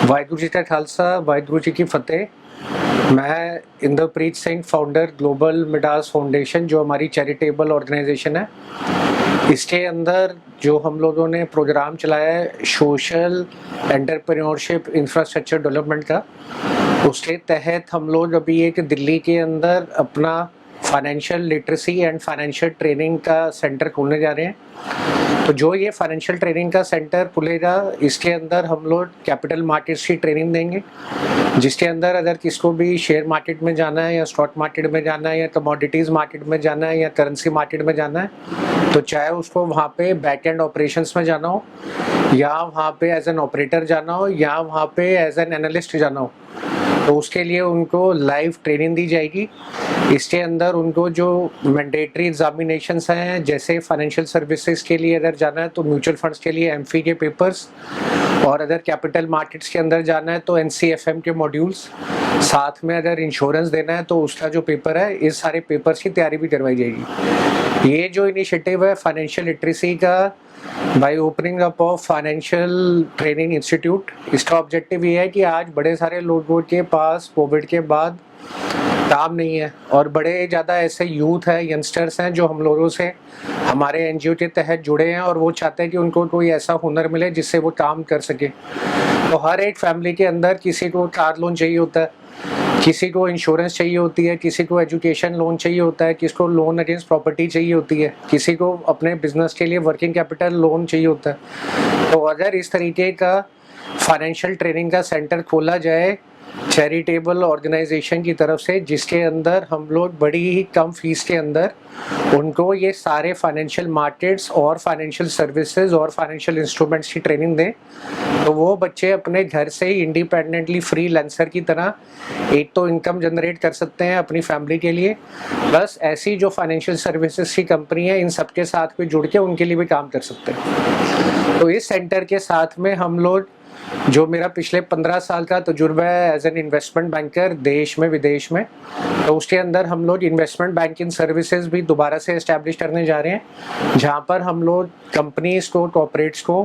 वाहिगुरू जी का खालसा, वाहिगुरू जी की फ़तेह। मैं Inderpreet Singh, founder global Midas foundation, जो हमारी चैरिटेबल ऑर्गेनाइजेशन है। इसके अंदर जो हम लोगों ने प्रोग्राम चलाया है सोशल एंटरप्रेन्योरशिप इंफ्रास्ट्रक्चर डेवलपमेंट का, उसके तहत हम लोग अभी एक दिल्ली के अंदर अपना financial literacy and financial training का सेंटर खोलने जा रहे हैं। तो जो ये फाइनेंशियल ट्रेनिंग का सेंटर खुलेगा, इसके अंदर हम लोग कैपिटल मार्केट्स की ट्रेनिंग देंगे, जिसके अंदर अगर किसको भी शेयर मार्केट में जाना है या स्टॉक मार्केट में जाना है या कमोडिटीज़ मार्केट में जाना है या करेंसी मार्केट में जाना है, तो चाहे उसको वहाँ पे बैक एंड ऑपरेशंस में जाना हो या वहाँ पे एज एन ऑपरेटर जाना हो या वहाँ पे एज एन एनालिस्ट जाना हो, तो उसके लिए उनको लाइव ट्रेनिंग दी जाएगी। इसके अंदर उनको जो मैंडेटरी एग्जामिनेशंस हैं, जैसे फाइनेंशियल सर्विसेज के लिए अगर जाना है तो म्यूचुअल फंड्स के लिए एमफी के पेपर्स, और अगर कैपिटल मार्केट्स के अंदर जाना है तो एनसीएफएम के मॉड्यूल्स, साथ में अगर इंश्योरेंस देना है तो उसका जो पेपर है, इस सारे पेपर्स की तैयारी भी करवाई जाएगी। ये जो इनिशिएटिव है फाइनेंशियल लिटरेसी का by opening up of financial training institute, इसका ऑब्जेक्टिव ये है कि आज बड़े सारे लोगों के पास कोविड के बाद काम नहीं है और बड़े ज़्यादा ऐसे यूथ है, यंगस्टर्स हैं जो हम लोगों से हमारे एनजीओ के तहत जुड़े हैं और वो चाहते हैं कि उनको कोई ऐसा हुनर मिले जिससे वो काम कर सके। तो हर एक फैमिली के अंदर किसी को कार लोन चाहिए होता है, किसी को इंश्योरेंस चाहिए होती है, किसी को एजुकेशन लोन चाहिए होता है, किसी को लोन अगेंस्ट प्रॉपर्टी चाहिए होती है, किसी को अपने बिजनेस के लिए वर्किंग कैपिटल लोन चाहिए होता है। तो अगर इस तरीके का फाइनेंशियल ट्रेनिंग का सेंटर खोला जाए चैरिटेबल ऑर्गेनाइजेशन की तरफ से, जिसके अंदर हम लोग बड़ी ही कम फीस के अंदर उनको ये सारे फाइनेंशियल मार्केट्स और फाइनेंशियल सर्विसेज और फाइनेंशियल इंस्ट्रूमेंट्स की ट्रेनिंग दें, तो वो बच्चे अपने घर से ही इंडिपेंडेंटली फ्रीलांसर की तरह एक तो इनकम जनरेट कर सकते हैं अपनी फैमिली के लिए, प्लस ऐसी जो फाइनेंशियल सर्विसेज की कंपनी है इन सबके साथ भी जुड़ के उनके लिए भी काम कर सकते हैं। तो इस सेंटर के साथ में हम लोग, जो मेरा पिछले 15 साल का तजुर्बा है एज एन इन्वेस्टमेंट बैंकर देश में विदेश में, तो उसके अंदर हम लोग इन्वेस्टमेंट बैंकिंग सर्विसेज भी दोबारा से एस्टैब्लिश करने जा रहे हैं, जहां पर हम लोग कंपनीज को, कॉर्पोरेट्स को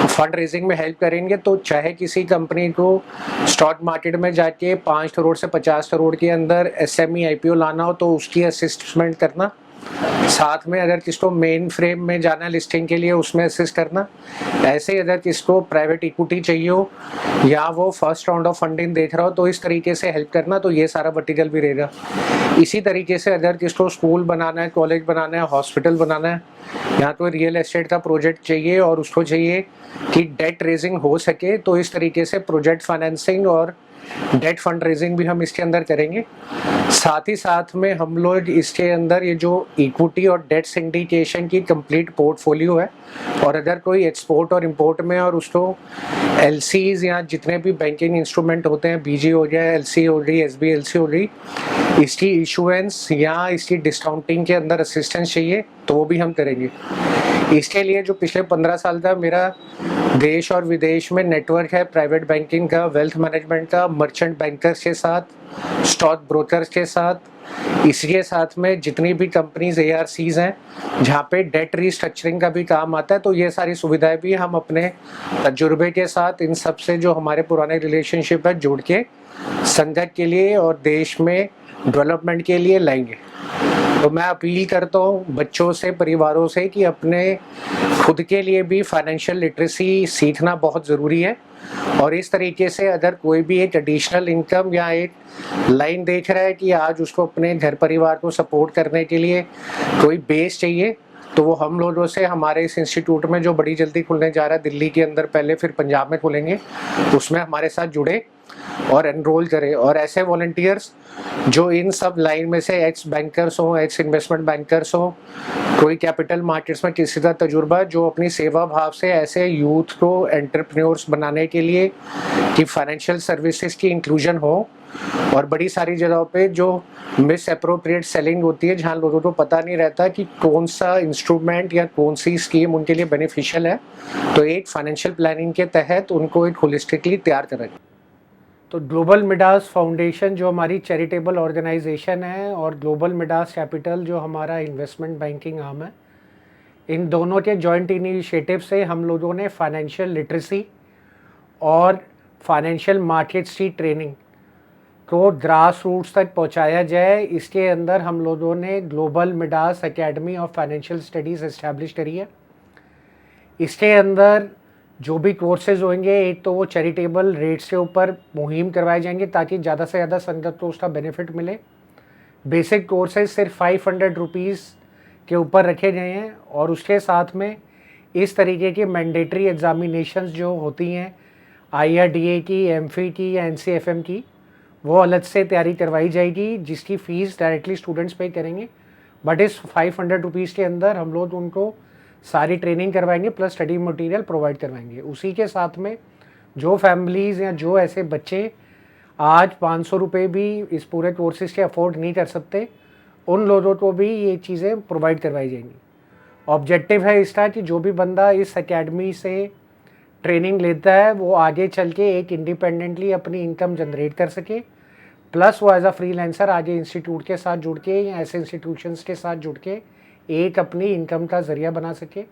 फंड रेजिंग में हेल्प करेंगे। तो चाहे किसी कंपनी को स्टॉक मार्केट में जाके 5 करोड़ से 50 करोड़ के अंदर एसएमई आईपीओ लाना हो तो उसकी असिस्टमेंट करना, साथ में अगर किसको मेन फ्रेम में जाना है लिस्टिंग के लिए उसमें असिस्ट करना, ऐसे ही अगर किसको प्राइवेट इक्विटी चाहिए हो या वो फर्स्ट राउंड ऑफ फंडिंग देख रहा हो तो इस तरीके से हेल्प करना, तो ये सारा वर्टिकल भी रहेगा। इसी तरीके से अगर किसको स्कूल बनाना है, कॉलेज बनाना है, हॉस्पिटल बनाना है, यहाँ तो रियल एस्टेट का प्रोजेक्ट चाहिए और उसको चाहिए कि डेट रेजिंग हो सके, तो इस तरीके से प्रोजेक्ट फाइनेंसिंग और डेट फंड रेजिंग भी हम इसके अंदर करेंगे। साथ ही साथ में हम लोग इसके अंदर ये जो इक्विटी और डेट सिंडिकेशन की कंप्लीट पोर्टफोलियो है, और अगर कोई एक्सपोर्ट और इंपोर्ट में और उसको एलसीज या जितने भी बैंकिंग इंस्ट्रूमेंट होते हैं, बीजी हो गया, एलसी हो गई, एसबीएलसी हो गई, इसकी इशुएंस या इसकी डिस्काउंटिंग के अंदर असिस्टेंस चाहिए तो वो भी हम करेंगे। इसके लिए जो पिछले 15 साल का मेरा देश और विदेश में नेटवर्क है, प्राइवेट बैंकिंग का, वेल्थ मैनेजमेंट का, मर्चेंट बैंकर्स के साथ, स्टॉक ब्रोकर्स के साथ, इसके साथ में जितनी भी कंपनीज एआरसीज हैं जहाँ पे डेट रीस्ट्रक्चरिंग का भी काम आता है, तो ये सारी सुविधाएं भी हम अपने तजुर्बे के साथ इन सब से जो हमारे पुराने रिलेशनशिप है जोड़ के संगत के लिए और देश में डेवलपमेंट के लिए लाएंगे। तो मैं अपील करता हूँ बच्चों से, परिवारों से कि अपने खुद के लिए भी फाइनेंशियल लिटरेसी सीखना बहुत ज़रूरी है, और इस तरीके से अगर कोई भी एक एडिशनल इनकम या एक लाइन देख रहा है कि आज उसको अपने घर परिवार को सपोर्ट करने के लिए कोई बेस चाहिए, तो वो हम लोगों से, हमारे इस इंस्टीट्यूट में जो बड़ी जल्दी खुलने जा रहा है दिल्ली के अंदर, पहले फिर पंजाब में खुलेंगे, उसमें हमारे साथ जुड़े और एनरोल करें। और ऐसे वॉलंटियर्स जो इन सब लाइन में से एक्स बैंकर्स हो, एक्स इन्वेस्टमेंट बैंकर्स हो, कोई कैपिटल मार्केट्स में किसी का तजुर्बा, जो अपनी सेवा भाव से ऐसे यूथ को एंटरप्रेन्योर्स बनाने के लिए कि फाइनेंशियल सर्विसेज की इंक्लूजन हो, और बड़ी सारी जगहों पे जो मिस अप्रोप्रिएट सेलिंग होती है जहाँ लोगों को पता नहीं रहता कि कौन सा इंस्ट्रूमेंट या कौन सी स्कीम उनके लिए बेनिफिशियल है, तो एक फाइनेंशियल प्लानिंग के तहत उनको एक होलिस्टिकली तैयार करें। तो ग्लोबल मिडास फाउंडेशन जो हमारी चैरिटेबल ऑर्गेनाइजेशन है और ग्लोबल मिडास कैपिटल जो हमारा इन्वेस्टमेंट बैंकिंग आर्म है, इन दोनों के जॉइंट इनिशिएटिव से हम लोगों ने फाइनेंशियल लिटरेसी और फाइनेंशियल मार्केट्स की ट्रेनिंग को ग्रास रूट्स तक पहुंचाया जाए, इसके अंदर हम लोगों ने global Midas Academy of Financial studies establish करी है। इसके अंदर जो भी कोर्सेज होंगे, एक तो वो चैरिटेबल रेट्स के ऊपर मुहिम करवाए जाएंगे ताकि ज़्यादा से ज़्यादा संगत को उसका बेनिफिट मिले। बेसिक कोर्सेज सिर्फ 500 रुपीज़ के ऊपर रखे गए हैं और उसके साथ में इस तरीके की मैंडेटरी एग्ज़ामिनेशंस जो होती हैं IRDA की, MFI की या NCFM की, वो अलग से तैयारी करवाई जाएगी जिसकी फ़ीस डायरेक्टली स्टूडेंट्स पे करेंगे। बट इस 500 रुपीज़ के अंदर हम लोग उनको सारी ट्रेनिंग करवाएंगे प्लस स्टडी मटेरियल प्रोवाइड करवाएंगे। उसी के साथ में जो फैमिलीज़ या जो ऐसे बच्चे आज 500 रुपये भी इस पूरे कोर्सेज़ के अफोर्ड नहीं कर सकते, उन लोगों को भी ये चीज़ें प्रोवाइड करवाई जाएंगी। ऑब्जेक्टिव है इसका कि जो भी बंदा इस एकेडमी से ट्रेनिंग लेता है वो आगे चल के एक इंडिपेंडेंटली अपनी इनकम जनरेट कर सके, प्लस वो एज अ फ्रीलांसर आगे इंस्टीट्यूट के साथ जुड़ के या ऐसे इंस्टीट्यूशंस के साथ जुड़ के एक अपनी इनकम का ज़रिया बना सके।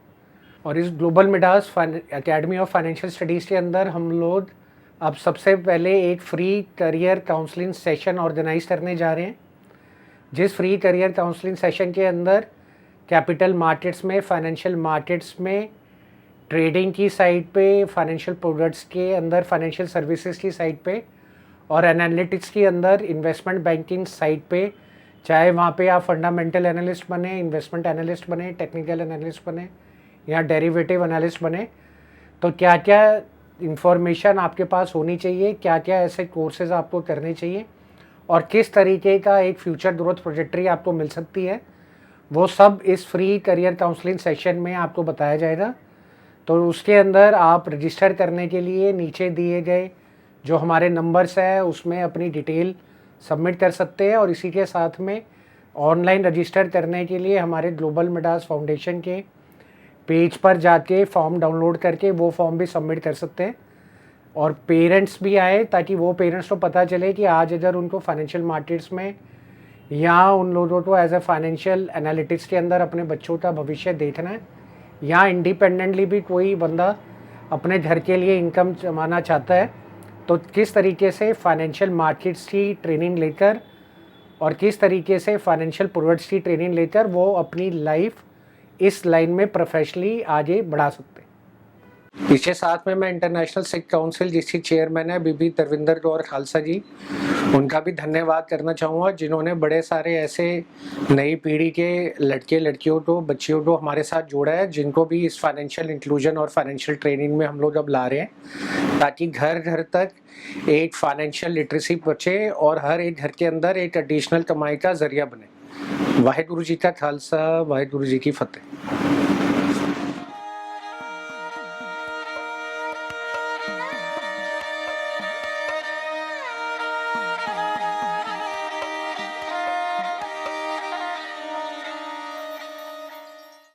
और इस Global Midas Academy of Financial Studies के अंदर हम लोग अब सबसे पहले एक free career counselling session organise करने जा रहे हैं, जिस फ्री करियर काउंसलिंग सेशन के अंदर कैपिटल मार्केट्स में, फाइनेंशियल मार्केट्स में, ट्रेडिंग की साइड पे, फाइनेंशियल प्रोडक्ट्स के अंदर, फाइनेंशियल सर्विसेज की साइड पे और एनालिटिक्स के अंदर इन्वेस्टमेंट बैंकिंग साइड पे, चाहे वहाँ पे आप फंडामेंटल एनालिस्ट बने, इन्वेस्टमेंट एनालिस्ट बने, टेक्निकल एनालिस्ट बने या डेरिवेटिव एनालिस्ट बने, तो क्या क्या इंफॉर्मेशन आपके पास होनी चाहिए, क्या क्या ऐसे कोर्सेज आपको करने चाहिए और किस तरीके का एक फ्यूचर ग्रोथ प्रोजेक्ट्री आपको मिल सकती है, वो सब इस फ्री करियर काउंसलिंग सेशन में आपको बताया जाएगा। तो उसके अंदर आप रजिस्टर करने के लिए नीचे दिए गए जो हमारे नंबर्स हैं उसमें अपनी डिटेल सबमिट कर सकते हैं और इसी के साथ में ऑनलाइन रजिस्टर करने के लिए हमारे ग्लोबल मिडास फाउंडेशन के पेज पर जाके फॉर्म डाउनलोड करके वो फॉर्म भी सबमिट कर सकते हैं और पेरेंट्स भी आए ताकि वो पेरेंट्स को पता चले कि आज अगर उनको फाइनेंशियल मार्केट्स में या उन लोगों को एज ए फाइनेंशियल एनालिटिक्स के अंदर अपने बच्चों का भविष्य देखना है या इंडिपेंडेंटली भी कोई बंदा अपने घर के लिए इनकम जमाना चाहता है, तो किस तरीके से फाइनेंशियल मार्केट्स की ट्रेनिंग लेकर और किस तरीके से फाइनेंशियल प्रोडक्ट्स की ट्रेनिंग लेकर वो अपनी लाइफ इस लाइन में प्रोफेशनली आगे बढ़ा सकते हैं। इसके साथ में मैं इंटरनेशनल सिख काउंसिल जिसकी चेयरमैन है बीबी तरविंदर कौर खालसा जी, उनका भी धन्यवाद करना चाहूँगा जिन्होंने बड़े सारे ऐसे नई पीढ़ी के लड़के लड़कियों को, बच्चियों को हमारे साथ जोड़ा है जिनको भी इस फाइनेंशियल इंक्लूजन और फाइनेंशियल ट्रेनिंग में हम लोग अब ला रहे हैं ताकि घर घर तक एक फाइनेंशियल लिटरेसी पहुँचे और हर एक घर के अंदर एक एडिशनल कमाई का जरिया बने। वाहिगुरु जी का खालसा, वाहिगुरु जी की फतेह।